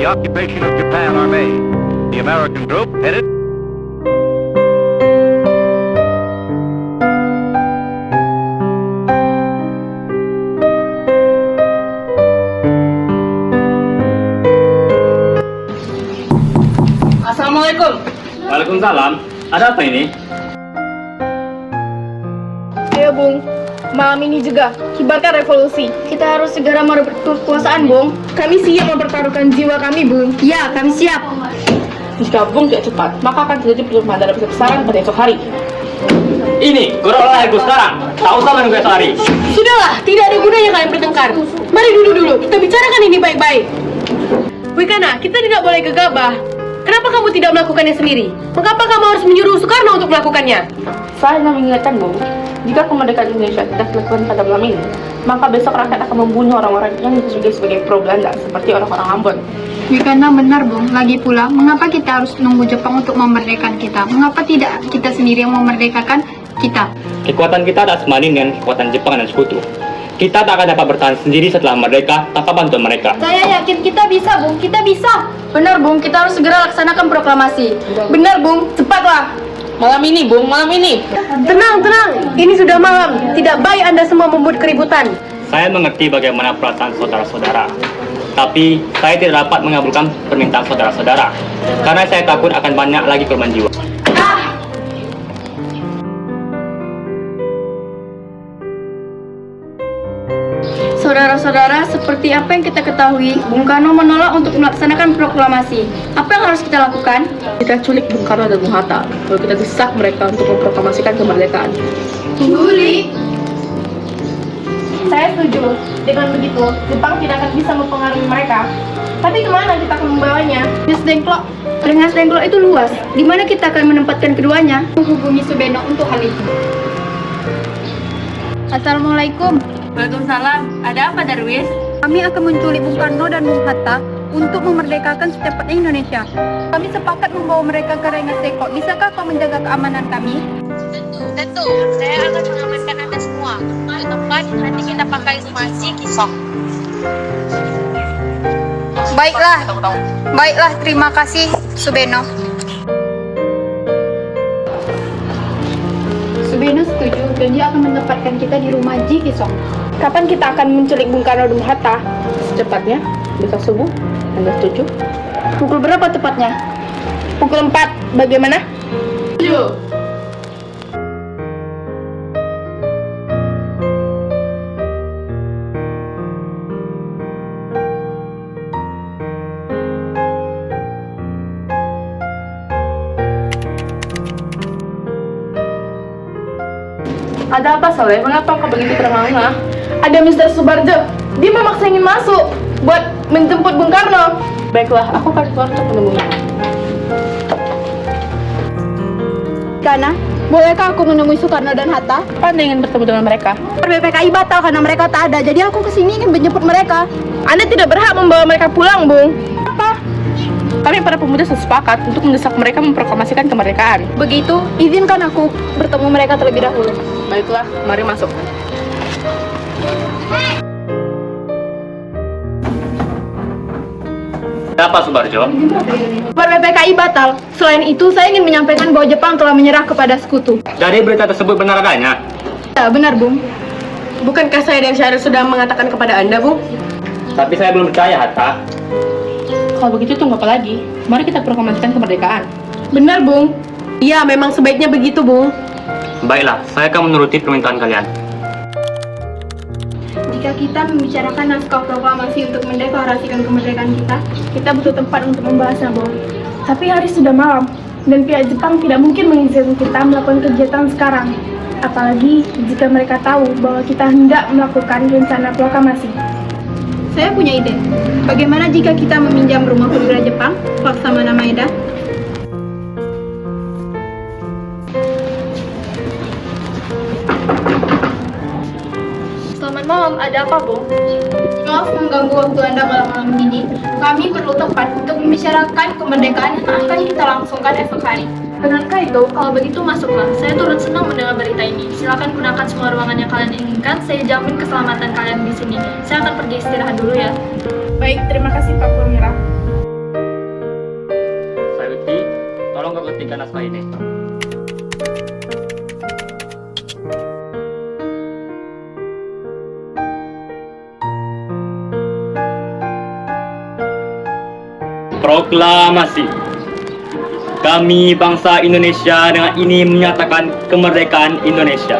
the occupation of Japan are made. The American group headed Assalamualaikum. Waalaikumsalam. Ada apa ini? Ayo Bung, malam ini juga kibarkan revolusi. Kita harus segera merebut kekuasaan Bung. Kami siap mempertaruhkan jiwa kami Bung. Ya, kami siap. Jika Bung tidak cepat, maka akan terjadi pertumpahan darah besar-besaran pada esok hari. Ini, gorolah aku sekarang. Tak usah menunggu esok hari. Sudahlah, tidak ada gunanya kalian bertengkar. Mari dulu, kita bicarakan ini baik-baik. Wikana, kita tidak boleh gegabah. Kenapa kamu tidak melakukannya sendiri? Mengapa kamu harus menyuruh Soekarno untuk melakukannya? Saya hanya mengingatkan, Bung, jika kemerdekaan Indonesia tidak dilakukan pada malam ini, maka besok rakyat akan membunuh orang-orang yang disebut sebagai pro Belanda, seperti orang-orang Ambon. Wikana benar, Bung. Lagi pula, mengapa kita harus menunggu Jepang untuk memerdekakan kita? Mengapa tidak kita sendiri yang memerdekakan kita? Kekuatan kita tak sebanding dengan kekuatan Jepang dan sekutu. Kita tak akan dapat bertahan sendiri setelah merdeka tanpa bantuan mereka. Saya yakin kita bisa, Bung. Kita bisa. Benar Bung, kita harus segera laksanakan proklamasi. Benar Bung, cepatlah. Malam ini Bung, malam ini. Tenang, ini sudah malam. Tidak baik Anda semua membuat keributan. Saya mengerti bagaimana perasaan saudara-saudara. Tapi saya tidak dapat mengabulkan permintaan saudara-saudara. Karena saya takut akan banyak lagi korban jiwa. Saudara-saudara, seperti apa yang kita ketahui, Bung Karno menolak untuk melaksanakan proklamasi. Apa yang harus kita lakukan? Kita culik Bung Karno dan Bung Hatta. Lalu kita desak mereka untuk memproklamasikan kemerdekaan. Juli. Saya setuju. Dengan begitu, Jepang tidak akan bisa mempengaruhi mereka. Tapi kemana kita akan membawanya? Rengas Dengklok itu luas. Di mana kita akan menempatkan keduanya? Menghubungi Subeno untuk hal itu. Assalamualaikum. Waalaikumsalam. Ada apa, Darwis? Kami akan menculik Bung Karno dan Bung Hatta untuk memerdekakan secepatnya Indonesia. Kami sepakat membawa mereka ke Rengas Dengklok. Bisakah kau menjaga keamanan kami? Tentu. Saya akan mengamankan Anda semua. Di tempat nanti kita pakai Sumaji Kisok. Baiklah, terima kasih, Subeno. Subeno setuju dan dia akan menempatkan kita di rumah Ji Kisong. Kapan kita akan menculik Bung Karno dan Bung Hatta? Secepatnya, besok subuh. Anda setuju? Pukul berapa tepatnya? Pukul 4. Bagaimana? Setuju. Ada apa, Soleh? Mengapa kau begitu terengah-engah? Ada Mr. Subarjo. Dia memaksa ingin masuk buat menjemput Bung Karno. Baiklah, aku akan keluar untuk menemuinya. Kana, bolehkah aku menemui Soekarno dan Hatta? Anda ingin bertemu dengan mereka? PPKI batal karena mereka tak ada, jadi aku kesini ingin menjemput mereka. Anda tidak berhak membawa mereka pulang, Bung. Apa? Kami para pemuda sepakat untuk mendesak mereka memproklamasikan kemerdekaan. Begitu, izinkan aku bertemu mereka terlebih dahulu. Baiklah, mari masuk. Ada apa, Subarjo? PPKI batal. Selain itu, saya ingin menyampaikan bahwa Jepang telah menyerah kepada sekutu. Dari berita tersebut benar adanya? Ya, benar, Bung. Bukankah saya dan Syahril sudah mengatakan kepada Anda, Bung? Tapi saya belum percaya, Hatta. Kalau begitu tunggu apa lagi? Mari kita proklamasikan kemerdekaan. Benar, Bung. Iya, memang sebaiknya begitu, Bung. Baiklah, saya akan menuruti permintaan kalian. Jika kita membicarakan naskah proklamasi untuk mendeklarasikan kemerdekaan kita butuh tempat untuk membahasnya, Bung. Tapi hari sudah malam, dan pihak Jepang tidak mungkin mengizinkan kita melakukan kegiatan sekarang. Apalagi jika mereka tahu bahwa kita hendak melakukan rencana proklamasi. Saya punya ide. Bagaimana jika kita meminjam rumah perwira Jepang, Laksamana Maeda? Selamat malam, ada apa, Bung? Maaf mengganggu waktu Anda malam-malam ini. Kami perlu tempat untuk membicarakan kemerdekaan yang akan kita langsungkan esok hari. Benarkah itu? Kalau begitu masuklah. Saya turut senang mendengar berita ini. Silakan gunakan semua ruangan yang kalian inginkan. Saya jamin keselamatan kalian di sini. Saya akan pergi istirahat dulu ya. Baik, terima kasih Pak Purnira. Tolong kau ketikkan naskah ini. Proklamasi. Kami bangsa Indonesia dengan ini menyatakan kemerdekaan Indonesia.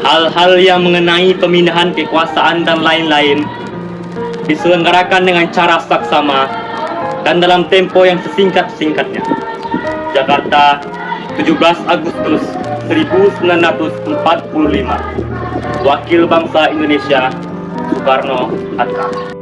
Hal-hal yang mengenai pemindahan kekuasaan dan lain-lain diselenggarakan dengan cara saksama dan dalam tempo yang sesingkat-singkatnya. Jakarta, 17 Agustus 1945. Wakil bangsa Indonesia, Soekarno Hatta.